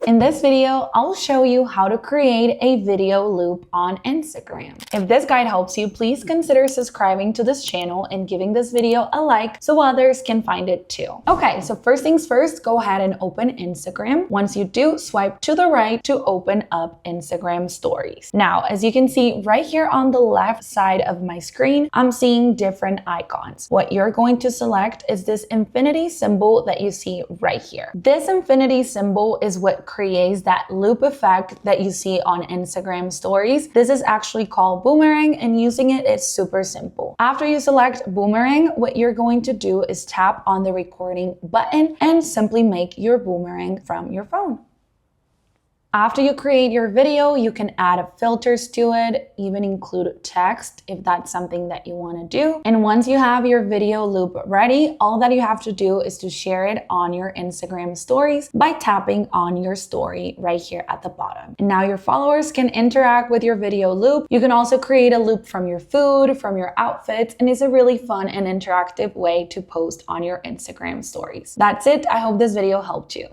In this video, I'll show you how to create a video loop on Instagram. If this guide helps you, please consider subscribing to this channel and giving this video a like so others can find it too. Okay, so first things first, go ahead and open Instagram. Once you do, swipe to the right to open up Instagram stories. Now, as you can see right here on the left side of my screen, I'm seeing different icons. What you're going to select is this infinity symbol that you see right here. This infinity symbol is what creates that loop effect that you see on Instagram stories. This is actually called Boomerang, and using it is super simple. After you select Boomerang, what you're going to do is tap on the recording button and simply make your boomerang from your phone. After you create your video, you can add filters to it, even include text if that's something that you want to do. And once you have your video loop ready, all that you have to do is to share it on your Instagram stories by tapping on your story right here at the bottom. And now your followers can interact with your video loop. You can also create a loop from your food, from your outfits, and it's a really fun and interactive way to post on your Instagram stories. That's it. I hope this video helped you.